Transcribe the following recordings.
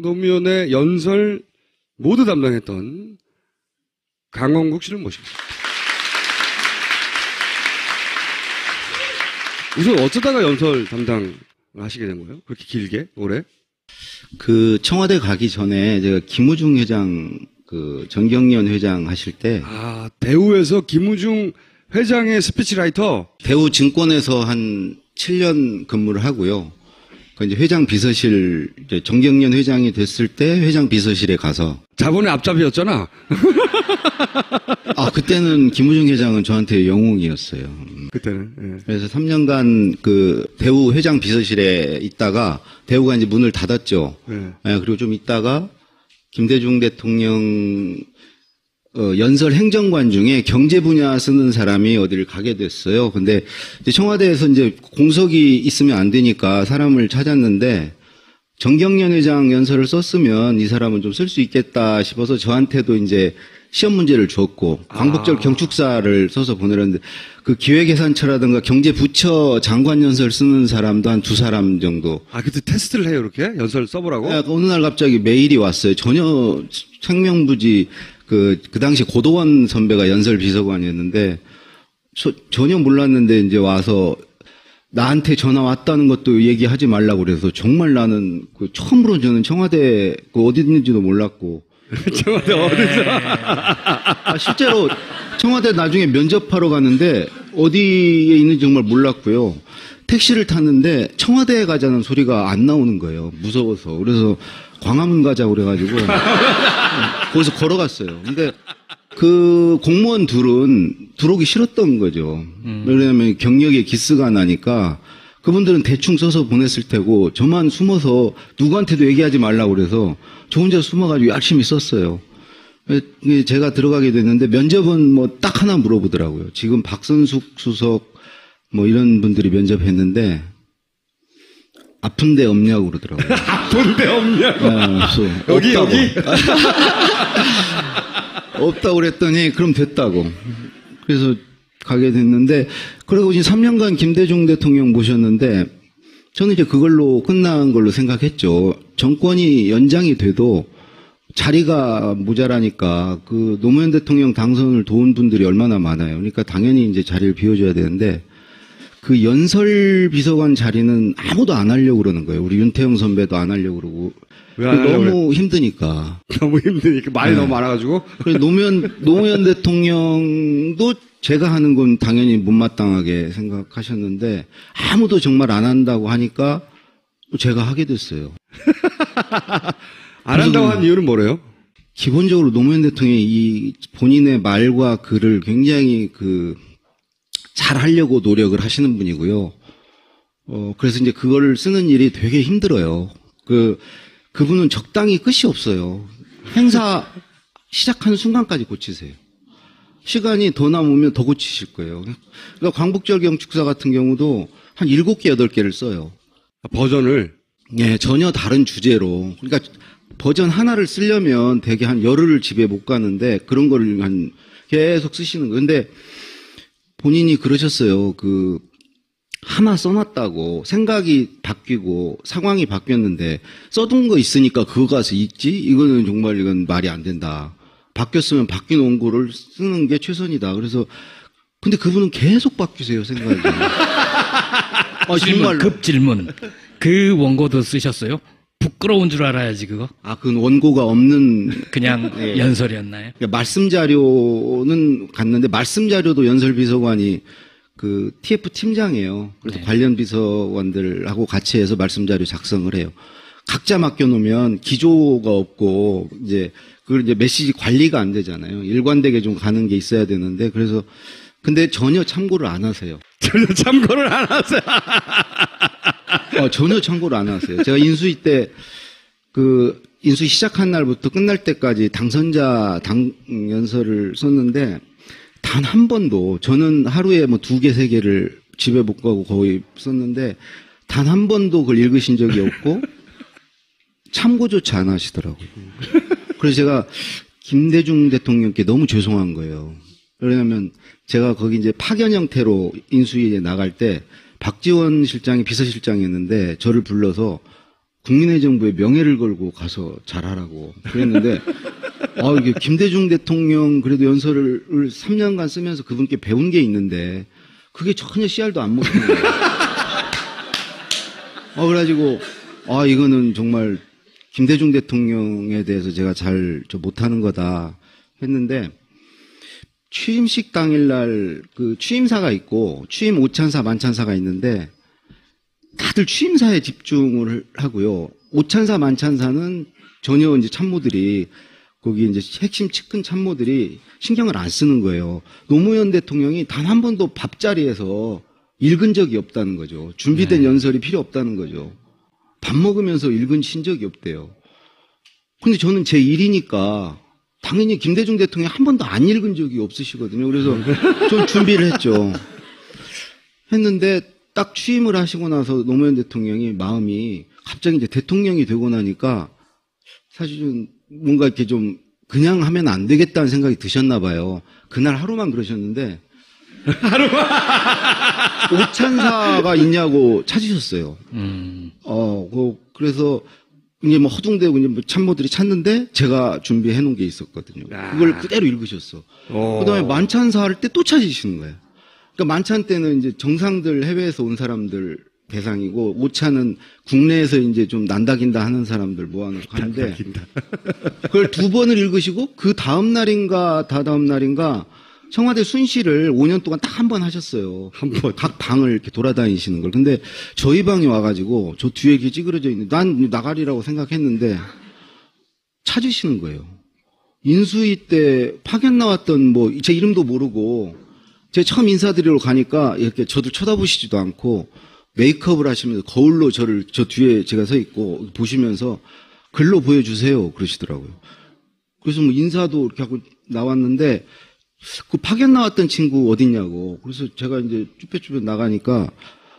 노무현의 연설 모두 담당했던 강원국 씨를 모십니다. 우선 어쩌다가 연설 담당을 하시게 된 거예요? 그렇게 길게 올해? 그 청와대 가기 전에 제가 김우중 회장 정경련 회장 하실 때 대우에서 김우중 회장의 스피치라이터? 대우 증권에서 한 7년 근무를 하고요. 그 이제 회장 비서실 이제 정경련 회장이 됐을 때 회장 비서실에 가서 자본의 앞잡이였잖아. 그때는 김우중 회장은 저한테 영웅이었어요. 그때는. 예. 그래서 3년간 그 대우 회장 비서실에 있다가 대우가 이제 문을 닫았죠. 예, 그리고 좀 있다가 김대중 대통령 연설 행정관 중에 경제 분야 쓰는 사람이 어디를 가게 됐어요. 근데 이제 청와대에서 이제 공석이 있으면 안 되니까 사람을 찾았는데 정경련 회장 연설을 썼으면 이 사람은 좀 쓸 수 있겠다 싶어서 저한테도 이제 시험 문제를 줬고 광복절 경축사를 써서 보내렸는데 그 기획예산처라든가 경제부처 장관 연설 쓰는 사람도 한 2사람 정도. 그때 테스트를 해요, 이렇게? 연설 써보라고? 네, 어느 날 갑자기 메일이 왔어요. 전혀 생명부지 그 당시 고도원 선배가 연설 비서관이었는데 전혀 몰랐는데 이제 와서 나한테 전화 왔다는 것도 얘기하지 말라고 그래서 정말 나는 처음으로 저는 청와대 어디 있는지도 몰랐고. 청와대 어디서? 실제로 청와대 나중에 면접하러 갔는데 어디에 있는지 정말 몰랐고요. 택시를 탔는데 청와대에 가자는 소리가 안 나오는 거예요. 무서워서. 그래서 광화문 가자고 그래가지고 거기서 걸어갔어요. 근데 그 공무원 둘은 들어오기 싫었던 거죠. 왜냐하면 경력에 기스가 나니까 그분들은 대충 써서 보냈을 테고 저만 숨어서 누구한테도 얘기하지 말라고 그래서 저 혼자 숨어가지고 열심히 썼어요. 제가 들어가게 됐는데 면접은 뭐 딱 하나 물어보더라고요. 지금 박선숙 수석 뭐 이런 분들이 면접했는데 아픈 데 없냐고 그러더라고요. 아픈 데 없냐고? 여기 없다고 그랬더니 그럼 됐다고. 그래서 가게 됐는데 그리고 이제 3년간 김대중 대통령 모셨는데 저는 이제 그걸로 끝난 걸로 생각했죠. 정권이 연장이 돼도 자리가 모자라니까 그 노무현 대통령 당선을 도운 분들이 얼마나 많아요. 그러니까 당연히 이제 자리를 비워줘야 되는데 그 연설 비서관 자리는 아무도 안 하려고 그러는 거예요. 우리 윤태영 선배도 안 하려고 그러고. 너무 힘드니까. 너무 힘드니까. 말이 너무 많아가지고. 그래서 노무현 대통령도 제가 하는 건 당연히 못마땅하게 생각하셨는데 아무도 정말 안 한다고 하니까 제가 하게 됐어요. 안 한다고 한 이유는 뭐래요? 기본적으로 노무현 대통령이 이 본인의 말과 글을 굉장히 잘 하려고 노력을 하시는 분이고요. 그래서 이제 그거를 쓰는 일이 되게 힘들어요. 그분은 적당히 끝이 없어요. 행사 시작하는 순간까지 고치세요. 시간이 더 남으면 더 고치실 거예요. 그러니까 광복절 경축사 같은 경우도 한 7개, 8개를 써요. 버전을? 네, 전혀 다른 주제로. 그러니까 버전 하나를 쓰려면 되게 한 열흘을 집에 못 가는데 그런 거를 계속 쓰시는 거예요. 근데 본인이 그러셨어요. 하나 써놨다고 생각이 바뀌고 상황이 바뀌었는데 써둔 거 있으니까 그거 가서 읽지? 이거는 정말 이건 말이 안 된다. 바뀌었으면 바뀐 원고를 쓰는 게 최선이다. 그래서 근데 그분은 계속 바뀌세요, 생각이. 질문, 급질문. 그 원고도 쓰셨어요? 부끄러운 줄 알아야지 그거? 그 원고가 없는 그냥 네. 연설이었나요? 그러니까 말씀 자료는 갔는데 말씀 자료도 연설 비서관이 TF 팀장이에요. 그래서 네. 관련 비서관들하고 같이 해서 말씀 자료 작성을 해요. 각자 맡겨놓으면 기조가 없고 그걸 이제 메시지 관리가 안 되잖아요. 일관되게 좀 가는 게 있어야 되는데 그래서 근데 전혀 참고를 안 하세요. 전혀 참고를 안 하세요. 전혀 참고를 안 하세요. 제가 인수위 때 인수위 시작한 날부터 끝날 때까지 당선자 연설을 썼는데 단 한 번도 저는 하루에 뭐 2개, 3개를 집에 못 가고 거의 썼는데 단 한 번도 그걸 읽으신 적이 없고 참고조차 안 하시더라고요. 그래서 제가 김대중 대통령께 너무 죄송한 거예요. 왜냐하면 제가 거기 이제 파견 형태로 인수위에 나갈 때 박지원 실장이 비서실장이었는데 저를 불러서 국민의 정부의 명예를 걸고 가서 잘하라고 그랬는데, 이게 김대중 대통령 그래도 연설을 3년간 쓰면서 그분께 배운 게 있는데, 그게 전혀 씨알도 안 먹히는 거예요. 그래가지고, 이거는 정말 김대중 대통령에 대해서 제가 잘 못하는 거다 했는데, 취임식 당일날 그 취임사가 있고, 취임 오찬사, 만찬사가 있는데, 다들 취임사에 집중을 하고요. 오찬사, 만찬사는 전혀 이제 참모들이, 거기 이제 핵심 측근 참모들이 신경을 안 쓰는 거예요. 노무현 대통령이 단 한 번도 밥자리에서 읽은 적이 없다는 거죠. 준비된 연설이 필요 없다는 거죠. 밥 먹으면서 읽은 적이 없대요. 근데 저는 제 일이니까 당연히 김대중 대통령이 한 번도 안 읽은 적이 없으시거든요. 그래서 좀 준비를 했죠. 했는데 딱 취임을 하시고 나서 노무현 대통령이 마음이 갑자기 이제 대통령이 되고 나니까 사실은 뭔가 이렇게 좀 그냥 하면 안 되겠다는 생각이 드셨나 봐요. 그날 하루만 그러셨는데 오찬사가 있냐고 찾으셨어요. 그래서 이제 뭐 허둥대고 이제 뭐 참모들이 찾는데 제가 준비해 놓은 게 있었거든요. 그걸 그대로 읽으셨어. 그다음에 만찬사 할 때 또 찾으시는 거예요. 그러니까 만찬 때는 이제 정상들 해외에서 온 사람들 대상이고 오찬은 국내에서 이제 좀 난다긴다 하는 사람들 모아놓고 하는데 그걸 2번을 읽으시고 그 다음 날인가 다다음 날인가 청와대 순시를 5년 동안 딱 한 번 하셨어요. 한 번. 각 방을 이렇게 돌아다니시는 걸. 근데 저희 방에 와가지고 저 뒤에 이렇게 찌그러져 있는 난 나가리라고 생각했는데 찾으시는 거예요. 인수위 때 파견 나왔던 뭐 제 이름도 모르고 제가 처음 인사드리러 가니까 이렇게 저도 쳐다보시지도 않고 메이크업을 하시면서 거울로 저를 저 뒤에 제가 서 있고 보시면서 글로 보여주세요 그러시더라고요. 그래서 뭐 인사도 이렇게 하고 나왔는데 그 파견 나왔던 친구 어딨냐고. 그래서 제가 이제 쭈뼛쭈뼛 나가니까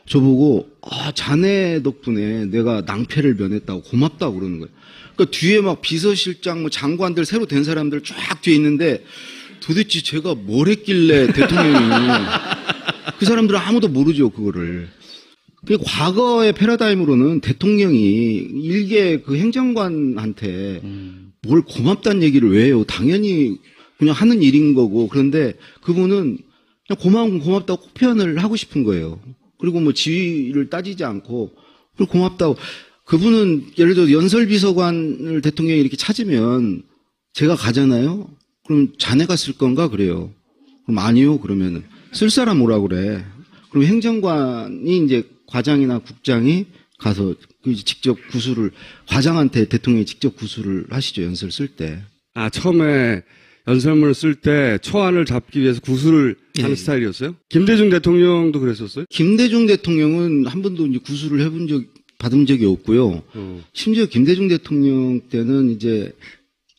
저보고 자네 덕분에 내가 낭패를 면했다고 고맙다고 그러는 거예요. 그러니까 뒤에 막 비서실장 뭐 장관들 새로 된 사람들 쫙 뒤에 있는데 도대체 제가 뭘 했길래 대통령이 그 사람들은 아무도 모르죠 그거를. 그 과거의 패러다임으로는 대통령이 일개 그 행정관한테 뭘 고맙다는 얘기를 왜 해요? 당연히 그냥 하는 일인 거고. 그런데 그분은 그냥 고마운 건 고맙다고 꼭 표현을 하고 싶은 거예요. 그리고 뭐 지위를 따지지 않고 고맙다고. 그분은 예를 들어 연설비서관을 대통령이 이렇게 찾으면 제가 가잖아요. 그럼 자네가 쓸 건가 그래요. 그럼 아니요 그러면은 쓸 사람 오라 그래. 그럼 행정관이 이제 과장이나 국장이 가서 직접 구술을 과장한테 대통령이 직접 구술을 하시죠 연설 쓸 때. 처음에 연설문을 쓸 때 초안을 잡기 위해서 구술을 하는 스타일이었어요? 김대중 대통령도 그랬었어요? 김대중 대통령은 한 번도 이제 구술을 받은 적이 없고요. 심지어 김대중 대통령 때는 이제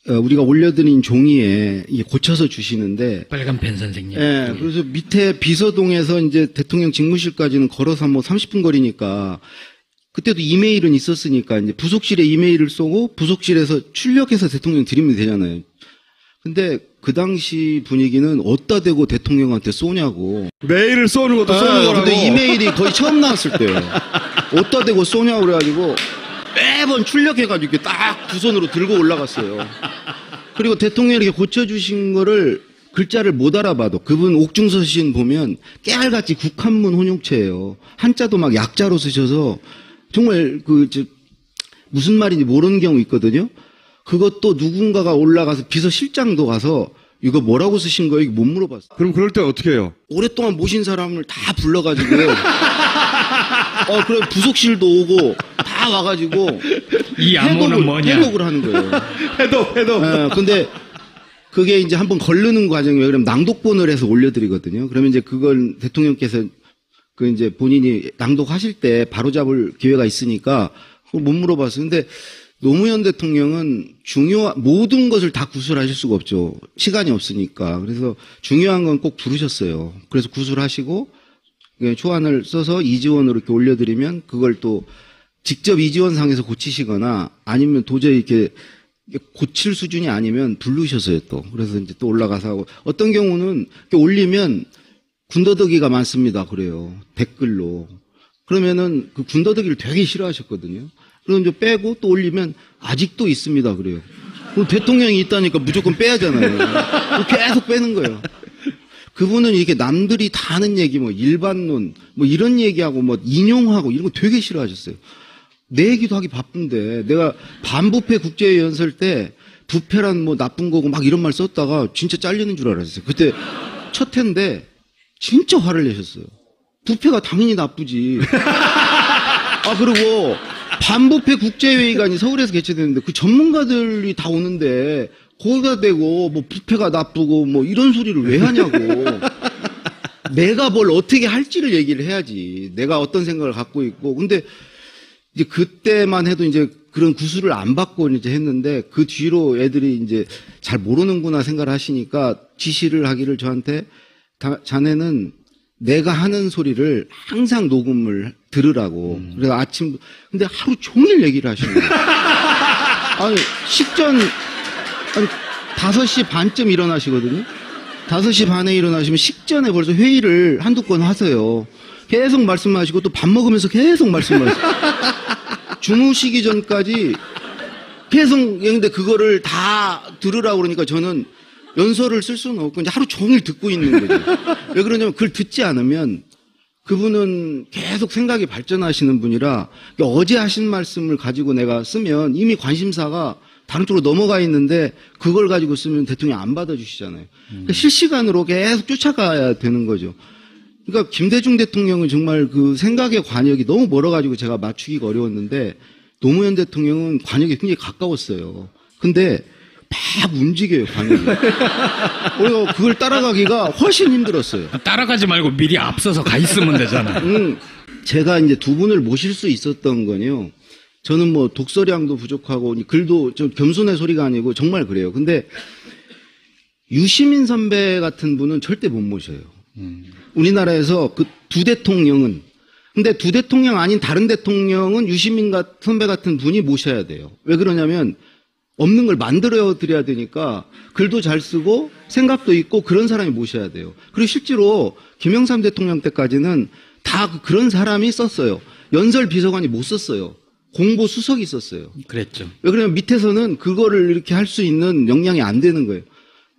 우리가 올려드린 종이에 고쳐서 주시는데 빨간 펜 선생님. 예. 그래서 밑에 비서동에서 이제 대통령 직무실까지는 걸어서 뭐 30분 거리니까 그때도 이메일은 있었으니까 이제 부속실에 이메일을 쏘고 부속실에서 출력해서 대통령 드리면 되잖아요. 근데 그 당시 분위기는 어디다 대고 대통령한테 쏘냐고. 메일을 쏘는 것도 쏘는 거라고. 근데 이메일이 거의 처음 나왔을 때요. 어디다 대고 쏘냐고 그래가지고 매번 출력해가지고 이렇게 딱 두 손으로 들고 올라갔어요. 그리고 대통령이 이렇게 고쳐주신 거를 글자를 못 알아봐도 그분 옥중서신 보면 깨알같이 국한문 혼용체예요. 한자도 막 약자로 쓰셔서 정말 무슨 말인지 모르는 경우 있거든요. 그것도 누군가가 올라가서 비서실장도 가서 이거 뭐라고 쓰신 거예요? 못 물어봤어요. 그럼 그럴 때 어떻게 해요? 오랫동안 모신 사람을 다 불러가지고 그래 부속실도 오고 다 와가지고 이 암호는 뭐냐? 해독을 하는 거예요. 해독. 근데 그게 이제 한번 걸르는 과정이 왜 그러면 낭독본을 해서 올려드리거든요. 그러면 이제 그걸 대통령께서 이제 본인이 낭독하실 때 바로잡을 기회가 있으니까 그걸 못 물어봤어요. 근데 노무현 대통령은 모든 것을 다 구술하실 수가 없죠. 시간이 없으니까. 그래서 중요한 건 꼭 부르셨어요. 그래서 구술하시고 초안을 써서 이지원으로 이렇게 올려드리면 그걸 또 직접 이지원상에서 고치시거나 아니면 도저히 이렇게 고칠 수준이 아니면 부르셨어요 또. 그래서 이제 또 올라가서 하고 어떤 경우는 이렇게 올리면 군더더기가 많습니다. 그래요. 댓글로. 그러면은 그 군더더기를 되게 싫어하셨거든요. 그럼 이제 빼고 또 올리면 아직도 있습니다. 그래요. 그럼 대통령이 있다니까 무조건 빼야잖아요. 계속 빼는 거예요. 그분은 이렇게 남들이 다 하는 얘기, 뭐 일반론, 뭐 이런 얘기하고 뭐 인용하고 이런 거 되게 싫어하셨어요. 내 얘기도 하기 바쁜데 내가 반부패 국제회의 연설 때 부패란 뭐 나쁜 거고 막 이런 말 썼다가 진짜 잘리는 줄 알았어요. 그때 첫 회인데 진짜 화를 내셨어요. 부패가 당연히 나쁘지. 아, 그리고 반부패 국제회의가 서울에서 개최되는데 그 전문가들이 다 오는데 거기가 되고 뭐 부패가 나쁘고 뭐 이런 소리를 왜 하냐고. 내가 뭘 어떻게 할지를 얘기를 해야지. 내가 어떤 생각을 갖고 있고. 근데 이제 그때만 해도 이제 그런 구술을 안 받고 이제 했는데 그 뒤로 애들이 이제 잘 모르는구나 생각을 하시니까 지시를 하기를 저한테 자네는 내가 하는 소리를 항상 녹음을 들으라고. 그래서 아침, 근데 하루 종일 얘기를 하시는 거예요. 아니, 식전, 아니, 5시 반쯤 일어나시거든요. 5시 반에 일어나시면 식전에 벌써 회의를 한두 건 하세요. 계속 말씀하시고 또 밥 먹으면서 계속 말씀하시고. 주무시기 전까지 계속, 근데 그거를 다 들으라고 그러니까 저는 연설을 쓸 수는 없고 이제 하루 종일 듣고 있는 거죠. 왜 그러냐면 그걸 듣지 않으면 그분은 계속 생각이 발전하시는 분이라 어제 하신 말씀을 가지고 내가 쓰면 이미 관심사가 다른 쪽으로 넘어가 있는데 그걸 가지고 쓰면 대통령이 안 받아주시잖아요. 그러니까 실시간으로 계속 쫓아가야 되는 거죠. 그러니까 김대중 대통령은 정말 그 생각의 관역이 너무 멀어가지고 제가 맞추기가 어려웠는데 노무현 대통령은 관역이 굉장히 가까웠어요. 근데 막 움직여요, 관역이. 우리가 그걸 따라가기가 훨씬 힘들었어요. 따라가지 말고 미리 앞서서 가 있으면 되잖아. 제가 이제 두 분을 모실 수 있었던 건요. 저는 뭐 독서량도 부족하고 글도 좀 겸손의 소리가 아니고 정말 그래요. 근데 유시민 선배 같은 분은 절대 못 모셔요. 우리나라에서 그 두 대통령은. 근데 두 대통령 아닌 다른 대통령은 유시민 선배 같은 분이 모셔야 돼요. 왜 그러냐면 없는 걸 만들어 드려야 되니까 글도 잘 쓰고 생각도 있고 그런 사람이 모셔야 돼요. 그리고 실제로 김영삼 대통령 때까지는 다 그런 사람이 썼어요. 연설 비서관이 못 썼어요. 공보 수석이 썼어요. 그랬죠. 왜 그러냐면 밑에서는 그거를 이렇게 할 수 있는 역량이 안 되는 거예요.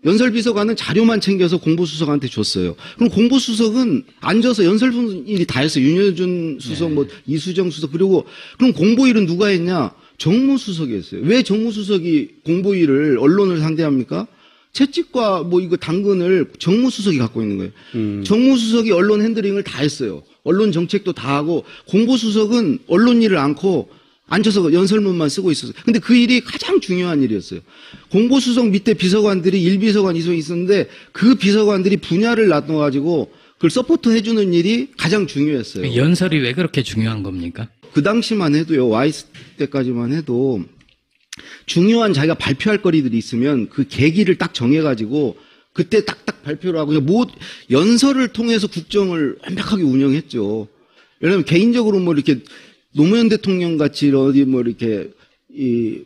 연설 비서관은 자료만 챙겨서 공보 수석한테 줬어요. 그럼 공보 수석은 앉아서 연설 일이 다 했어요. 윤여준 수석, 네. 뭐 이수정 수석. 그리고 그럼 공보 일은 누가 했냐? 정무수석이 했어요. 왜 정무수석이 공보 일을 언론을 상대합니까? 채찍과 뭐 이거 당근을 정무수석이 갖고 있는 거예요. 정무수석이 언론 핸들링을 다 했어요. 언론 정책도 다 하고 공보수석은 언론 일을 않고 앉아서 연설문만 쓰고 있었어요. 근데 그 일이 가장 중요한 일이었어요. 공보수석 밑에 비서관들이 1비서관 이상 있었는데 그 비서관들이 분야를 나눠가지고 그걸 서포트 해주는 일이 가장 중요했어요. 연설이 왜 그렇게 중요한 겁니까? 그 당시만 해도요, 와이스 때까지만 해도 중요한 자기가 발표할 거리들이 있으면 그 계기를 딱 정해가지고 그때 딱딱 발표를 하고 연설을 통해서 국정을 완벽하게 운영했죠. 왜냐하면 개인적으로 뭐 이렇게 노무현 대통령 같이 어디 뭐 이렇게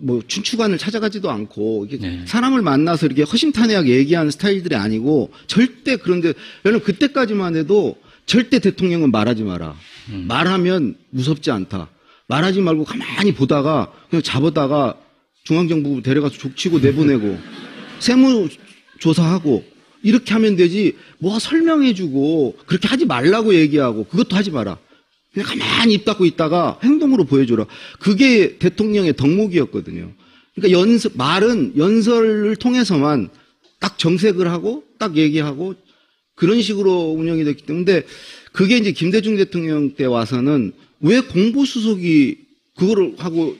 뭐 춘추관을 찾아가지도 않고 이렇게 네. 사람을 만나서 이렇게 허심탄회하게 얘기하는 스타일들이 아니고 절대 그런데 왜냐면 그때까지만 해도 절대 대통령은 말하지 마라. 말하면 무섭지 않다. 말하지 말고 가만히 보다가 그냥 잡아다가 중앙정부 데려가서 족치고 내보내고 세무조사하고 이렇게 하면 되지 뭐 설명해주고 그렇게 하지 말라고 얘기하고 그것도 하지 마라. 그냥 가만히 입 닫고 있다가 행동으로 보여줘라. 그게 대통령의 덕목이었거든요. 그러니까 말은 연설을 통해서만 딱 정색을 하고 딱 얘기하고 그런 식으로 운영이 됐기 때문에 그게 이제 김대중 대통령 때 와서는 왜 공보수석이 그거를 하고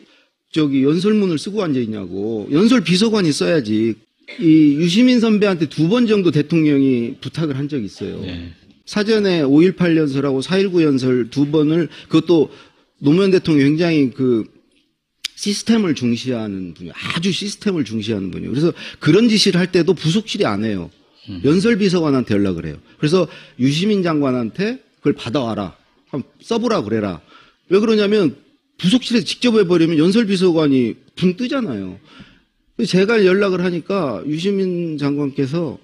연설문을 쓰고 앉아있냐고. 연설 비서관이 써야지. 이 유시민 선배한테 2번 정도 대통령이 부탁을 한 적이 있어요. 네. 사전에 5.18 연설하고 4.19 연설 2번을 그것도 노무현 대통령이 굉장히 그 시스템을 중시하는 분이에요. 아주 시스템을 중시하는 분이에요. 그래서 그런 지시를 할 때도 부속실이 안 해요. 연설 비서관한테 연락을 해요. 그래서 유시민 장관한테 그걸 받아와라. 한번 써보라 그래라. 왜 그러냐면 부속실에서 직접 해버리면 연설 비서관이 붕 뜨잖아요. 제가 연락을 하니까 유시민 장관께서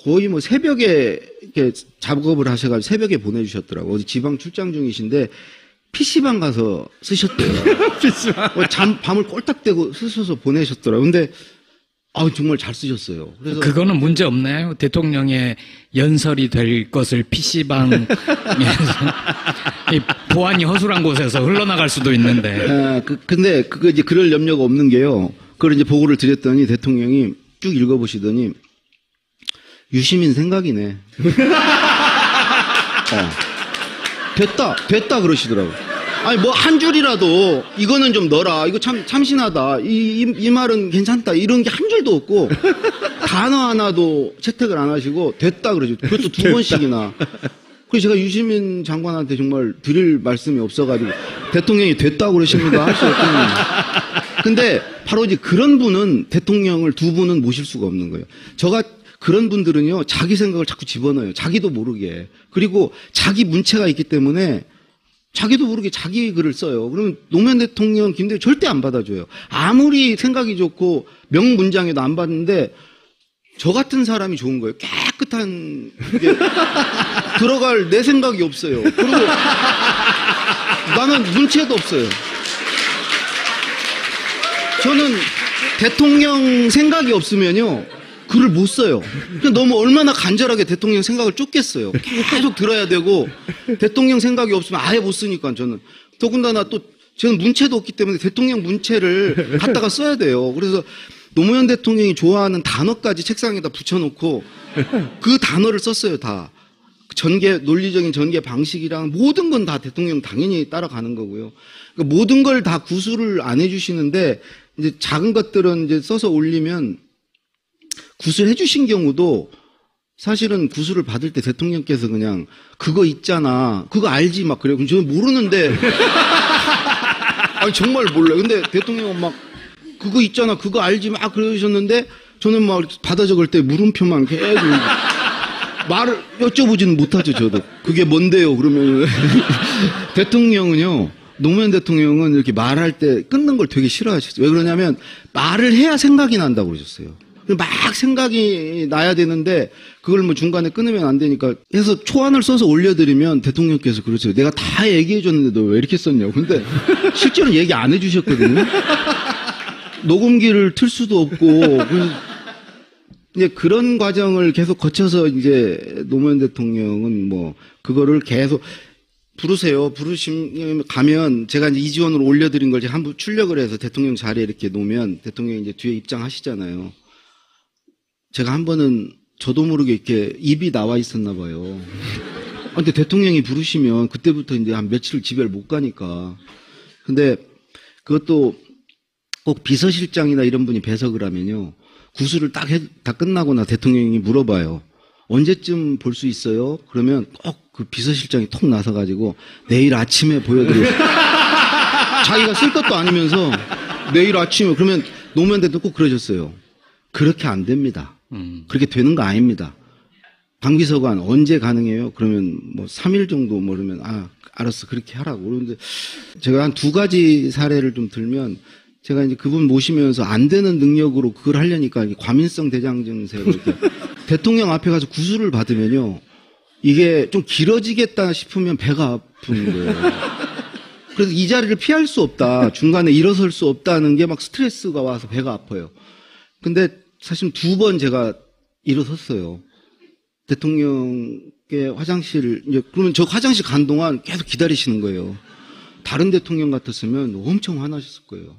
거의 뭐 새벽에 이렇게 작업을 하셔가지고 새벽에 보내주셨더라고요. 어디 지방 출장 중이신데 PC방 가서 쓰셨대요. 밤을 꼴딱대고 쓰셔서 보내셨더라고요. 근데 정말 잘 쓰셨어요. 그래서 그거는 문제 없나요? 대통령의 연설이 될 것을 PC방에서 보안이 허술한 곳에서 흘러나갈 수도 있는데. 근데 그거 이제 그럴 염려가 없는 게요. 그걸 이제 보고를 드렸더니 대통령이 쭉 읽어보시더니 유시민 생각이네. 됐다 그러시더라고요. 아니 뭐 한 줄이라도 이거는 좀 넣어라. 이거 참 참신하다. 이 말은 괜찮다. 이런 게 한 줄도 없고 단어 하나도 채택을 안 하시고 됐다 그러죠. 그것도 두 번씩이나. 그래서 제가 유시민 장관한테 정말 드릴 말씀이 없어가지고 대통령이 됐다고 그러십니다 하셨더니 근데 바로 이제 그런 분은 대통령을 두 분은 모실 수가 없는 거예요. 그런 분들은요 자기 생각을 자꾸 집어넣어요. 자기도 모르게. 그리고 자기 문체가 있기 때문에 자기도 모르게 자기 글을 써요. 그러면 노무현 대통령, 김대중 절대 안 받아줘요. 아무리 생각이 좋고 명문장에도 안 받는데 저 같은 사람이 좋은 거예요. 깨끗한 게 들어갈 내 생각이 없어요. 그리고 나는 문체도 없어요. 저는 대통령 생각이 없으면요 글을 못 써요. 너무 얼마나 간절하게 대통령 생각을 쫓겠어요. 계속 들어야 되고 대통령 생각이 없으면 아예 못 쓰니까 저는. 더군다나 또 저는 문체도 없기 때문에 대통령 문체를 갖다가 써야 돼요. 그래서 노무현 대통령이 좋아하는 단어까지 책상에다 붙여놓고 그 단어를 썼어요 다. 논리적인 전개 방식이랑 모든 건 다 대통령 당연히 따라가는 거고요. 그러니까 모든 걸 다 구술을 안 해주시는데 이제 작은 것들은 이제 써서 올리면 구술해 주신 경우도 사실은 구술을 받을 때 대통령께서 그냥 그거 있잖아. 그거 알지 막 그래요. 저는 모르는데 아니 정말 몰라요. 근데 대통령은 막 그거 있잖아. 그거 알지 막 그러셨는데 저는 막 받아 적을 때 물음표만 계속 말을 여쭤보지는 못하죠. 저도. 그게 뭔데요? 그러면 대통령은요. 노무현 대통령은 이렇게 말할 때 끊는 걸 되게 싫어하셨어요. 왜 그러냐면 말을 해야 생각이 난다고 그러셨어요. 막 생각이 나야 되는데 그걸 뭐 중간에 끊으면 안 되니까 해서 초안을 써서 올려드리면 대통령께서 그러세요. 내가 다 얘기해줬는데 너 왜 이렇게 썼냐고. 근데 실제로는 얘기 안 해주셨거든요. 녹음기를 틀 수도 없고 이제 그런 과정을 계속 거쳐서 이제 노무현 대통령은 뭐 그거를 계속 부르세요. 부르시면 가면 제가 이제 이지원으로 올려드린 걸 제가 한번 출력을 해서 대통령 자리에 이렇게 놓으면 대통령이 이제 뒤에 입장하시잖아요. 제가 한 번은 저도 모르게 이렇게 입이 나와 있었나 봐요. 근데 대통령이 부르시면 그때부터 이제 한 며칠 집에 못 가니까. 근데 그것도 꼭 비서실장이나 이런 분이 배석을 하면요. 구술을 다 끝나거나 대통령이 물어봐요. 언제쯤 볼 수 있어요? 그러면 꼭 그 비서실장이 톡 나서가지고 내일 아침에 보여드려요. 자기가 쓸 것도 아니면서 내일 아침에 그러면 노무현 대통령 꼭 그러셨어요. 그렇게 안 됩니다. 그렇게 되는 거 아닙니다. 방비서관 언제 가능해요? 그러면 뭐 3일 정도 뭐 그러면 알았어 그렇게 하라고. 그런데 제가 한 2가지 사례를 좀 들면 제가 이제 그분 모시면서 안 되는 능력으로 그걸 하려니까 과민성 대장 증세로 이렇게 대통령 앞에 가서 구술을 받으면요. 이게 좀 길어지겠다 싶으면 배가 아픈 거예요. 그래서 이 자리를 피할 수 없다. 중간에 일어설 수 없다는 게 막 스트레스가 와서 배가 아파요. 근데 사실 2번 제가 일어섰어요. 대통령의 화장실, 그러면 저 화장실 간 동안 계속 기다리시는 거예요. 다른 대통령 같았으면 엄청 화나셨을 거예요.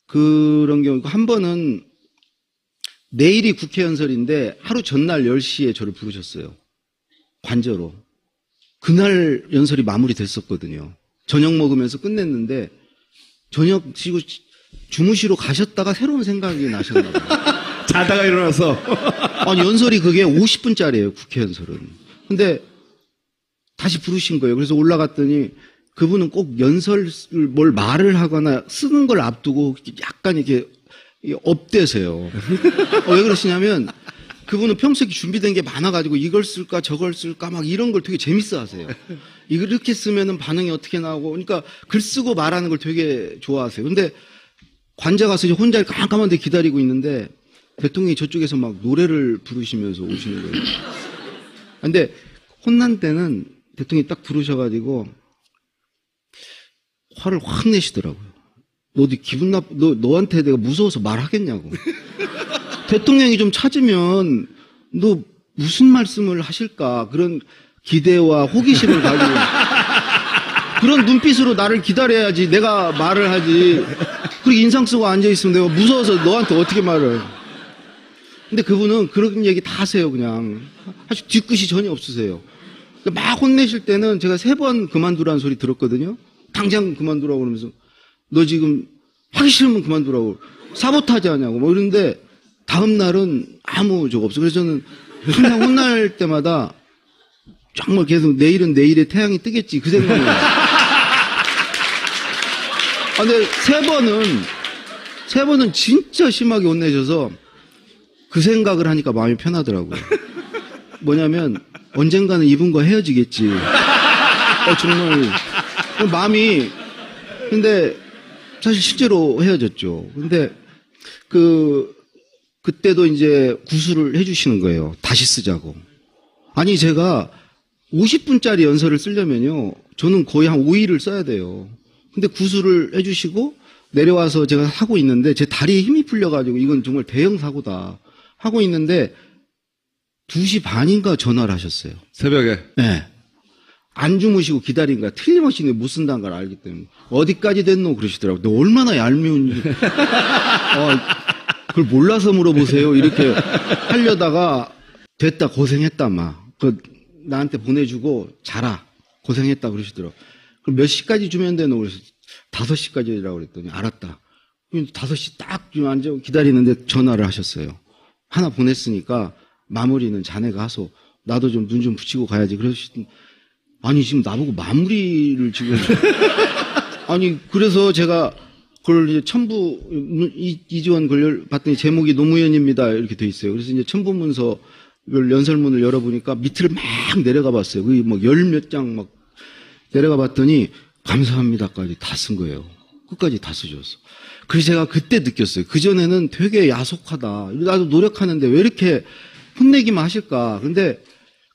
그런 경우, 한 번은 내일이 국회 연설인데 하루 전날 10시에 저를 부르셨어요. 관저로. 그날 연설이 마무리됐었거든요. 저녁 먹으면서 끝냈는데 저녁 드시고 주무시러 가셨다가 새로운 생각이 나셨나 봐요. 자다가 일어나서. 아니, 연설이 그게 50분짜리예요, 국회 연설은. 근데 다시 부르신 거예요. 그래서 올라갔더니 그분은 꼭 연설을 뭘 말을 하거나 쓰는 걸 앞두고 약간 이렇게 업되세요. 왜 그러시냐면 그분은 평소에 준비된 게 많아가지고 이걸 쓸까 저걸 쓸까 막 이런 걸 되게 재밌어 하세요. 이렇게 쓰면은 반응이 어떻게 나오고 그러니까 글 쓰고 말하는 걸 되게 좋아하세요. 근데 관자 가서 이제 혼자 깜깜한 데 기다리고 있는데 대통령이 저쪽에서 막 노래를 부르시면서 오시는 거예요. 근데 혼난 때는 대통령이 딱 부르셔가지고 화를 확 내시더라고요. 너 어디 기분 너한테 내가 무서워서 말하겠냐고. 대통령이 좀 찾으면 너 무슨 말씀을 하실까 그런 기대와 호기심을 가지고 그런 눈빛으로 나를 기다려야지 내가 말을 하지. 그렇게 인상 쓰고 앉아있으면 내가 무서워서 너한테 어떻게 말을. 근데 그분은 그런 얘기 다 하세요, 그냥. 아주 뒤끝이 전혀 없으세요. 막 혼내실 때는 제가 3번 그만두라는 소리 들었거든요. 당장 그만두라고 그러면서 너 지금 하기 싫으면 그만두라고. 사보타지 하냐고. 뭐 이런데 다음 날은 아무 적 없어. 그래서 저는 항상 혼날 때마다 정말 계속 내일은 내일에 태양이 뜨겠지. 그 생각이 나요. 근데 3번은 진짜 심하게 혼내셔서 그 생각을 하니까 마음이 편하더라고요. 뭐냐면 언젠가는 이분과 헤어지겠지. 정말 마음이. 근데 사실 실제로 헤어졌죠. 근데 그때도 이제 구술을 해주시는 거예요. 다시 쓰자고. 아니 제가 50분짜리 연설을 쓰려면요, 저는 거의 한 5일을 써야 돼요. 근데 구술을 해주시고 내려와서 제가 하고 있는데 제 다리에 힘이 풀려가지고 이건 정말 대형 사고다 하고 있는데 2시 반인가 전화를 하셨어요. 새벽에? 네. 안 주무시고 기다린 거야. 틀림없이 못 쓴다는 걸 알기 때문에. 어디까지 됐노? 그러시더라고요. 너 얼마나 얄미운지. 그걸 몰라서 물어보세요. 이렇게 하려다가 됐다, 고생했다, 막. 나한테 보내주고 자라. 고생했다 그러시더라고요. 그럼 몇 시까지 주면 되노? 그래서 5시까지라고 그랬더니 알았다. 5시 딱 앉아 기다리는데 전화를 하셨어요. 하나 보냈으니까 마무리는 자네가 하소. 나도 좀 눈 좀 붙이고 가야지. 그러시더니 아니 지금 나보고 마무리를 지금 아니 그래서 제가 그걸 이제 첨부 이지원 걸 봤더니 제목이 노무현입니다 이렇게 돼 있어요. 그래서 이제 첨부 문서 연설문을 열어보니까 밑을 막 내려가 봤어요. 그게 뭐 10몇 장 막 내려가 봤더니 감사합니다까지 다 쓴 거예요. 끝까지 다 쓰셨어. 그래서 제가 그때 느꼈어요. 그전에는 되게 야속하다. 나도 노력하는데 왜 이렇게 혼내기만 하실까. 근데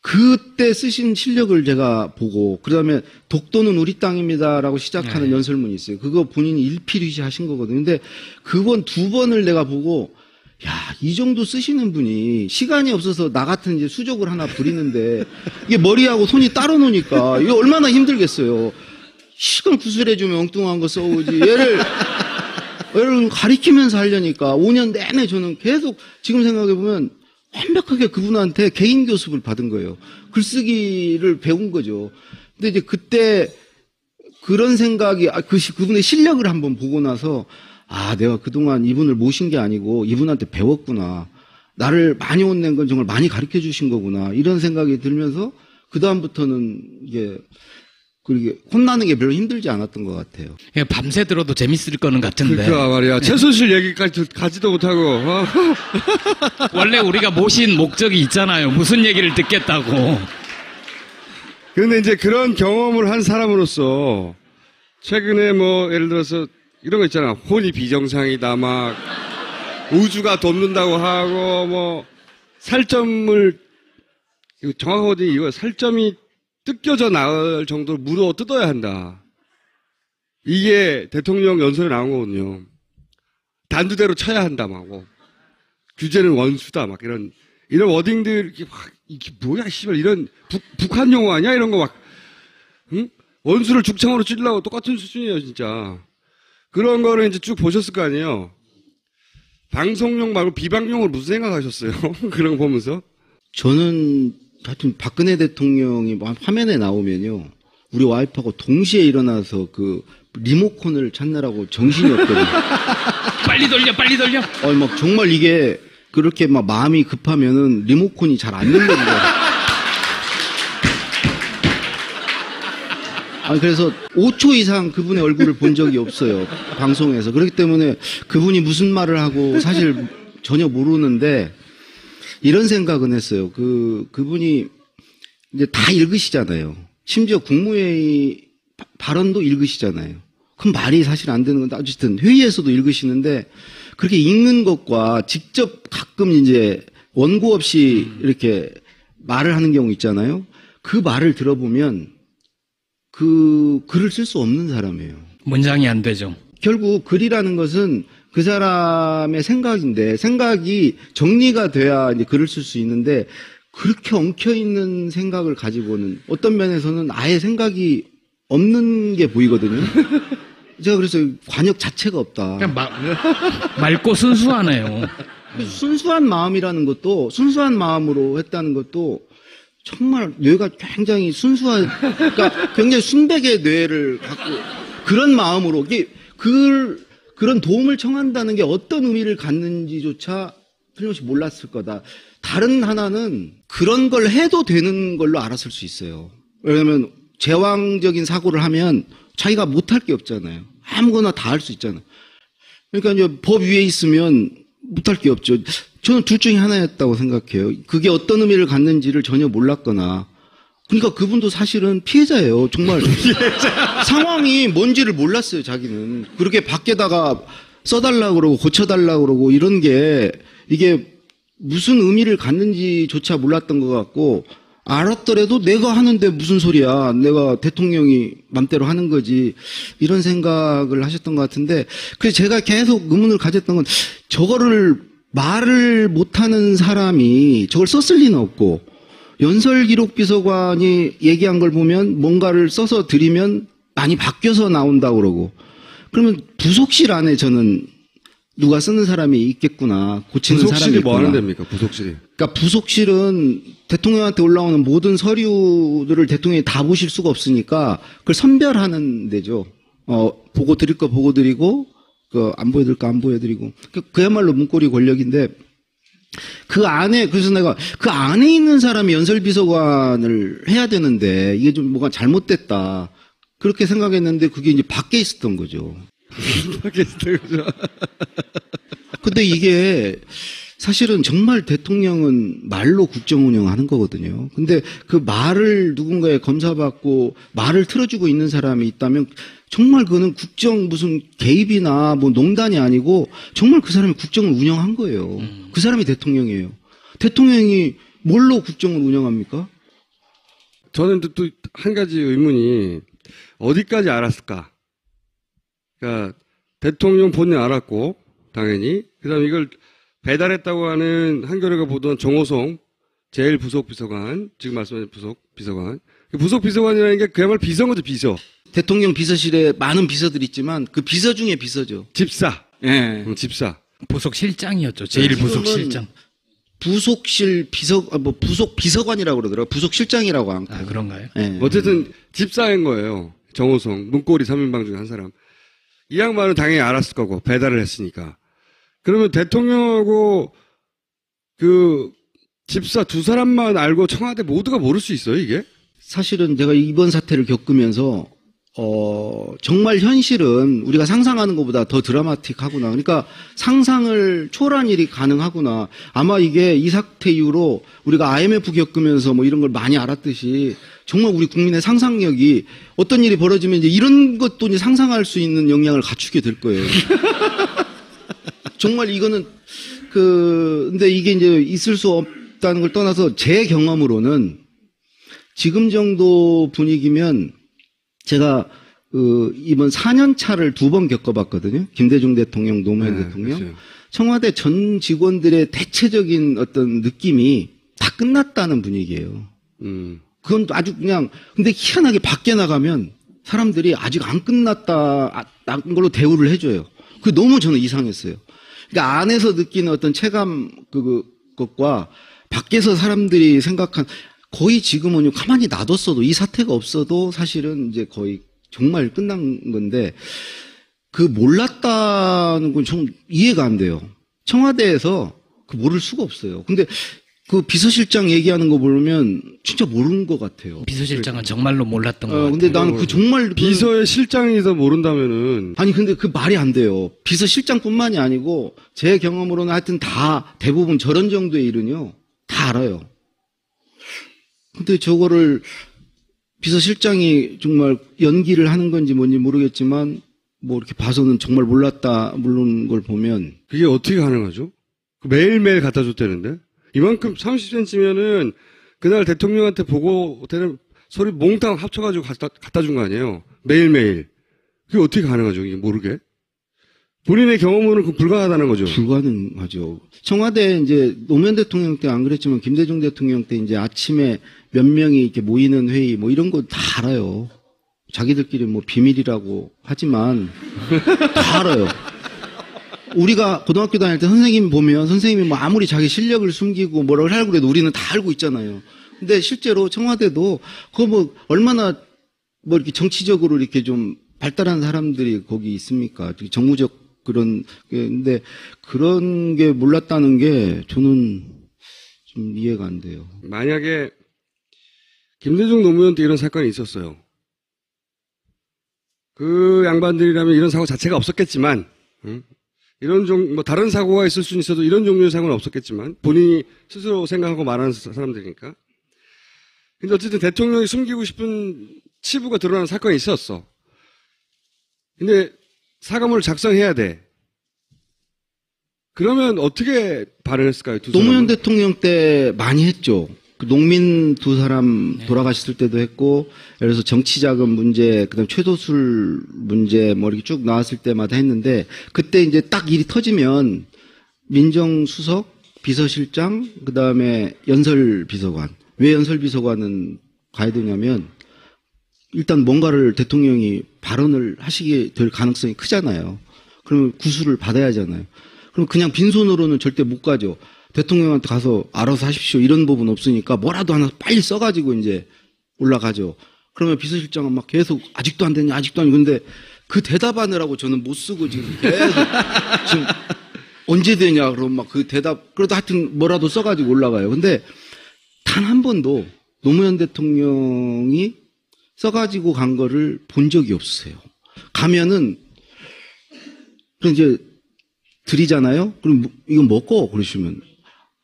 그때 쓰신 실력을 제가 보고, 그 다음에 독도는 우리 땅입니다라고 시작하는 연설문이 있어요. 그거 본인이 일필휘지 하신 거거든요. 근데 그번 2번을 내가 보고, 야, 이 정도 쓰시는 분이 시간이 없어서 나 같은 이제 수족을 하나 부리는데, 이게 머리하고 손이 따로 노니까, 이게 얼마나 힘들겠어요. 시간 구술해주면 엉뚱한 거 써오지. 얘를 가리키면서 하려니까 5년 내내 저는 계속 지금 생각해보면 완벽하게 그분한테 개인 교습을 받은 거예요. 글쓰기를 배운 거죠. 근데 이제 그때 그런 생각이, 그분의 실력을 한번 보고 나서, 내가 그동안 이분을 모신 게 아니고 이분한테 배웠구나. 나를 많이 혼낸 건 정말 많이 가르쳐 주신 거구나. 이런 생각이 들면서 그다음부터는 이게 그렇게 혼나는 게 별로 힘들지 않았던 것 같아요. 밤새 들어도 재밌을 거는 같은데. 그러니까 말이야. 최순실 얘기까지 가지도 못하고. 원래 우리가 모신 목적이 있잖아요. 무슨 얘기를 듣겠다고. 그런데 이제 그런 경험을 한 사람으로서 최근에 뭐 예를 들어서 이런 거 있잖아. 혼이 비정상이다 막 우주가 돕는다고 하고 뭐 살점을 정확하게 이거 살점이 뜯겨져 나올 정도로 물어 뜯어야 한다. 이게 대통령 연설에 나온 거거든요. 단두대로 쳐야 한다, 막. 규제는 원수다, 막 이런 워딩들, 이게 뭐야, 씨발, 이런 북한 용어 아니야? 이런 거 막, 응? 원수를 죽창으로 찌르려고 똑같은 수준이에요, 진짜. 그런 거를 이제 쭉 보셨을 거 아니에요? 방송용 말고 비방용으로 무슨 생각하셨어요? 그런 거 보면서? 저는 하여튼 박근혜 대통령이 화면에 나오면요, 우리 와이프하고 동시에 일어나서 그 리모컨을 찾느라고 정신이 없거든요. 빨리 돌려. 막 정말 이게 그렇게 막 마음이 급하면은 리모컨이 잘 안 열립니다. 그래서 5초 이상 그분의 얼굴을 본 적이 없어요. 방송에서. 그렇기 때문에 그분이 무슨 말을 하고 사실 전혀 모르는데 이런 생각은 했어요. 그분이 이제 다 읽으시잖아요. 심지어 국무회의 발언도 읽으시잖아요. 그럼 말이 사실 안 되는 건데 어쨌든 회의에서도 읽으시는데 그렇게 읽는 것과 직접 가끔 이제 원고 없이 이렇게 말을 하는 경우 있잖아요. 그 말을 들어보면 그 글을 쓸 수 없는 사람이에요. 문장이 안 되죠. 결국 글이라는 것은 그 사람의 생각인데 생각이 정리가 돼야 이제 글을 쓸 수 있는데 그렇게 엉켜있는 생각을 가지고는 어떤 면에서는 아예 생각이 없는 게 보이거든요. 제가 그래서 관역 자체가 없다. 그냥 맑고 순수하네요. 순수한 마음이라는 것도 순수한 마음으로 했다는 것도 정말 뇌가 굉장히 그러니까 굉장히 순백의 뇌를 갖고 그런 마음으로 그런 도움을 청한다는 게 어떤 의미를 갖는지조차 틀림없이 몰랐을 거다. 다른 하나는 그런 걸 해도 되는 걸로 알았을 수 있어요. 왜냐하면 제왕적인 사고를 하면 자기가 못할 게 없잖아요. 아무거나 다 할 수 있잖아요. 그러니까 이제 법 위에 있으면 못할 게 없죠. 저는 둘 중에 하나였다고 생각해요. 그게 어떤 의미를 갖는지를 전혀 몰랐거나. 그러니까 그분도 사실은 피해자예요. 정말 상황이 뭔지를 몰랐어요. 자기는 그렇게 밖에다가 써달라고 그러고 고쳐달라고 그러고 이런 게 이게 무슨 의미를 갖는지조차 몰랐던 것 같고 알았더라도 내가 하는데 무슨 소리야. 내가 대통령이 맘대로 하는 거지. 이런 생각을 하셨던 것 같은데 그래서 제가 계속 의문을 가졌던 건 저거를 말을 못하는 사람이 저걸 썼을 리는 없고 연설기록비서관이 얘기한 걸 보면 뭔가를 써서 드리면 많이 바뀌어서 나온다고 그러고 그러면 부속실 안에 저는 누가 쓰는 사람이 있겠구나. 고치는 사람이 부속실이 있구나. 뭐 하는 데입니까? 부속실이. 그러니까 부속실은 대통령한테 올라오는 모든 서류들을 대통령이 다 보실 수가 없으니까 그걸 선별하는 데죠. 보고 드릴 거 보고 드리고 안 보여드릴 거 안 보여드리고 그야말로 문고리 권력인데 그 안에 그래서 내가 그 안에 있는 사람이 연설비서관을 해야 되는데 이게 좀 뭐가 잘못됐다 그렇게 생각했는데 그게 이제 밖에 있었던 거죠. 밖에 있었던 거죠. 근데 이게 사실은 정말 대통령은 말로 국정 운영하는 거거든요. 근데 그 말을 누군가에 검사받고 말을 틀어주고 있는 사람이 있다면 정말 그거는 국정 무슨 개입이나 뭐 농단이 아니고 정말 그 사람이 국정을 운영한 거예요. 그 사람이 대통령이에요. 대통령이 뭘로 국정을 운영합니까? 저는 또 한 가지 의문이 어디까지 알았을까? 그러니까 대통령 본인 알았고 당연히 그다음에 이걸 배달했다고 하는 한겨레가 보던 정호성 제일 부속비서관 지금 말씀하신 부속비서관 부속비서관이라는 게 그야말로 비서인 거죠. 비서. 대통령 비서실에 많은 비서들이 있지만 그 비서 중에 비서죠. 집사. 예. 집사. 부속실장이었죠. 제일 부속실장. 부속실 부속 비서관이라고 그러더라고요. 부속실장이라고 안. 아, 그런가요? 예. 어쨌든 집사인 거예요. 정호성 문고리 3인방 중에 한 사람. 이 양반은 당연히 알았을 거고 배달을 했으니까. 그러면 대통령하고 그 집사 두 사람만 알고 청와대 모두가 모를 수 있어요, 이게? 사실은 제가 이번 사태를 겪으면서 정말 현실은 우리가 상상하는 것보다 더 드라마틱하구나. 그러니까 상상을 초월한 일이 가능하구나. 아마 이게 이 사태 이후로 우리가 IMF 겪으면서 뭐 이런 걸 많이 알았듯이 정말 우리 국민의 상상력이 어떤 일이 벌어지면 이제 이런 것도 이제 상상할 수 있는 역량을 갖추게 될 거예요. 정말 이거는 근데 이게 이제 있을 수 없다는 걸 떠나서 제 경험으로는 지금 정도 분위기면 제가 이번 4년 차를 2번 겪어봤거든요. 김대중 대통령, 노무현 대통령. 그렇죠. 청와대 전 직원들의 대체적인 어떤 느낌이 다 끝났다는 분위기예요. 그건 아주 그냥 근데 희한하게 밖에 나가면 사람들이 아직 안 끝났다는 걸로 대우를 해줘요. 그게 너무 저는 이상했어요. 그러니까 안에서 느끼는 어떤 체감 그것과 밖에서 사람들이 생각한 거의 지금은 가만히 놔뒀어도 이 사태가 없어도 사실은 이제 거의 정말 끝난 건데 그 몰랐다는 건 좀 이해가 안 돼요. 청와대에서 그 모를 수가 없어요. 근데 그 비서실장 얘기하는 거 보면 진짜 모르는 것 같아요. 비서실장은 정말로 몰랐던 것 같아요. 근데 나는 그 정말 비서의 실장이더 모른다면은 아니 근데 그 말이 안 돼요. 비서실장뿐만이 아니고 제 경험으로는 하여튼 다 대부분 저런 정도의 일은요 다 알아요. 근데 저거를 비서실장이 정말 연기를 하는 건지 뭔지 모르겠지만 뭐 이렇게 봐서는 정말 몰랐다 모르는 걸 보면 그게 어떻게 가능하죠? 매일매일 갖다 줬다는데 이만큼 30cm면은 그날 대통령한테 보고 되는 소리 몽땅 합쳐가지고 갖다 준 거 아니에요? 매일매일 그게 어떻게 가능하죠? 이게 모르게. 본인의 경험으로는 그 불가하다는 거죠. 불가능하죠. 청와대 이제 노무현 대통령 때 안 그랬지만 김대중 대통령 때 이제 아침에 몇 명이 이렇게 모이는 회의 뭐 이런 거 다 알아요. 자기들끼리 뭐 비밀이라고 하지만 다 알아요. 우리가 고등학교 다닐 때 선생님 보면 선생님이 뭐 아무리 자기 실력을 숨기고 뭐라고 하려고 그래도 우리는 다 알고 있잖아요. 근데 실제로 청와대도 그거 뭐 얼마나 뭐 이렇게 정치적으로 이렇게 좀 발달한 사람들이 거기 있습니까? 정무적 그런 근데 그런 게 몰랐다는 게 저는 좀 이해가 안 돼요. 만약에 김대중 노무현 때 이런 사건이 있었어요. 그 양반들이라면 이런 사고 자체가 없었겠지만, 이런 뭐 다른 사고가 있을 수는 있어도 이런 종류의 사고는 없었겠지만, 본인이 스스로 생각하고 말하는 사람들이니까. 근데 어쨌든 대통령이 숨기고 싶은 치부가 드러나는 사건이 있었어. 근데 사과문을 작성해야 돼. 그러면 어떻게 반응했을까요? 두 노무현 사람은? 대통령 때 많이 했죠. 그 농민 두 사람 돌아가셨을 때도 했고, 예를 들어서 정치자금 문제, 그다음 최도술 문제 뭐 이렇게 쭉 나왔을 때마다 했는데, 그때 이제 딱 일이 터지면 민정수석, 비서실장, 그다음에 연설비서관. 왜 연설비서관은 가야 되냐면 일단 뭔가를 대통령이 발언을 하시게 될 가능성이 크잖아요. 그러면 구술을 받아야 하잖아요. 그럼 그냥 빈손으로는 절대 못 가죠. 대통령한테 가서 알아서 하십시오. 이런 부분 없으니까 뭐라도 하나 빨리 써가지고 이제 올라가죠. 그러면 비서실장은 막 계속 아직도 안 되냐, 아직도 안 되냐. 근데 그 대답하느라고 저는 못 쓰고 지금 계속 지금 언제 되냐. 그러면 막 그 대답, 그래도 하여튼 뭐라도 써가지고 올라가요. 근데 단 한 번도 노무현 대통령이 써가지고 간 거를 본 적이 없으세요. 가면은, 그럼 이제 드리잖아요? 그럼 이거 먹고 그러시면,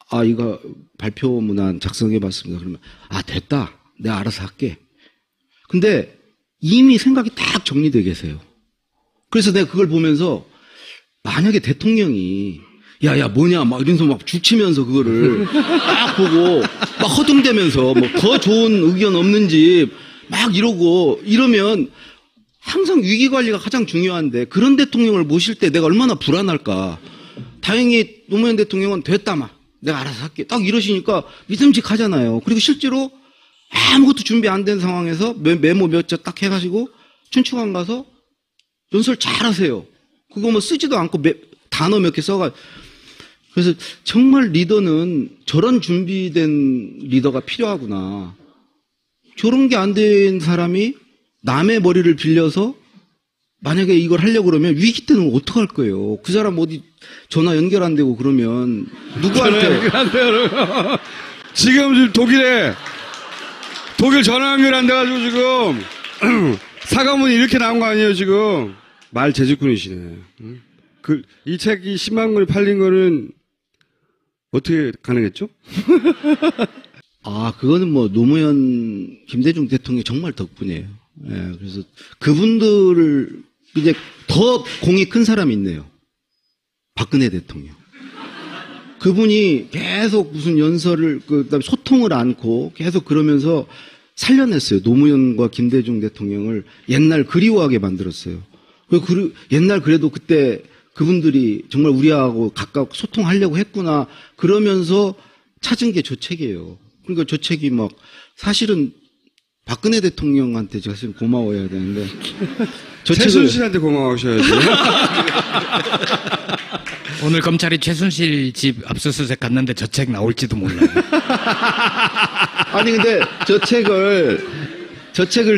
아, 이거 발표문안 작성해 봤습니다. 그러면, 아, 됐다. 내가 알아서 할게. 근데 이미 생각이 딱 정리되어 계세요. 그래서 내가 그걸 보면서, 만약에 대통령이, 야, 뭐냐, 막 이러면서 막 죽치면서 그거를 딱 보고, 막 허둥대면서 뭐 더 좋은 의견 없는지 막 이러면 항상 위기 관리가 가장 중요한데 그런 대통령을 모실 때 내가 얼마나 불안할까. 다행히 노무현 대통령은 됐다, 막. 내가 알아서 할게. 딱 이러시니까 믿음직하잖아요. 그리고 실제로 아무것도 준비 안 된 상황에서 메모 몇 자 딱 해가지고 춘추관 가서 연설 잘 하세요. 그거 뭐 쓰지도 않고 단어 몇 개 써가. 그래서 정말 리더는 저런 준비된 리더가 필요하구나. 저런 게 안 된 사람이 남의 머리를 빌려서 만약에 이걸 하려고 그러면 위기 때는 어떡할 거예요. 그 사람 어디 전화 연결 안 되고 그러면 누구한테. 지금 독일 전화 연결 안 돼가지고 지금 사과문이 이렇게 나온 거 아니에요 지금. 말 재주꾼이시네. 이 책이 10만 권이 팔린 거는 어떻게 가능했죠? 아, 그거는 뭐 노무현, 김대중 대통령이 정말 덕분이에요. 예, 그래서 그분들을 이제 더 공이 큰 사람이 있네요. 박근혜 대통령. 그분이 계속 무슨 연설을, 그다음에 소통을 않고 계속 그러면서 살려냈어요. 노무현과 김대중 대통령을 옛날 그리워하게 만들었어요. 옛날 그래도 그때 그분들이 정말 우리하고 가까워 소통하려고 했구나. 그러면서 찾은 게 저 책이에요. 그러니까 저 책이 막 사실은 박근혜 대통령한테 제가 사실 고마워해야 되는데 저 최순실한테 고마우셔야지. 오늘 검찰이 최순실 집 압수수색 갔는데 저 책 나올지도 몰라요. 아니 근데 저 책을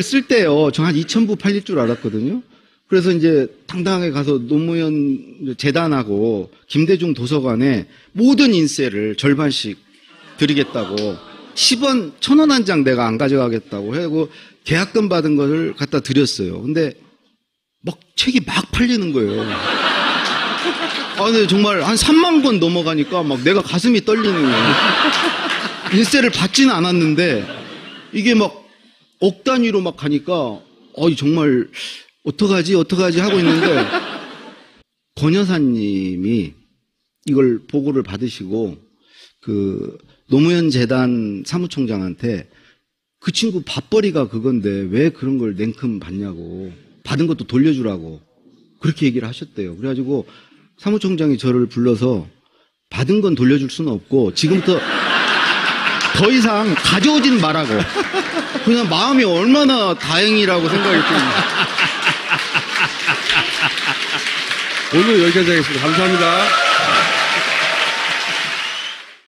쓸 때요. 저 한 2,000부 팔릴 줄 알았거든요. 그래서 이제 당당하게 가서 노무현 재단하고 김대중 도서관에 모든 인세를 절반씩 드리겠다고 10원, 1,000원 한 장 내가 안 가져가겠다고 하고 계약금 받은 것을 갖다 드렸어요. 근데 막 책이 막 팔리는 거예요. 아, 근데 정말 한 3만 권 넘어가니까 막 내가 가슴이 떨리는 거예요. 인세를 받지는 않았는데 이게 막 억 단위로 막 가니까 정말 어떡하지 하고 있는데 권 여사님이 이걸 보고를 받으시고 그 노무현 재단 사무총장한테 그 친구 밥벌이가 그건데 왜 그런 걸 냉큼 받냐고 받은 것도 돌려주라고 그렇게 얘기를 하셨대요. 그래가지고 사무총장이 저를 불러서 받은 건 돌려줄 수는 없고 지금부터 더 이상 가져오진 말라고. 그냥 마음이 얼마나 다행이라고 생각이 듭니다. 오늘 여기까지 하겠습니다. 감사합니다.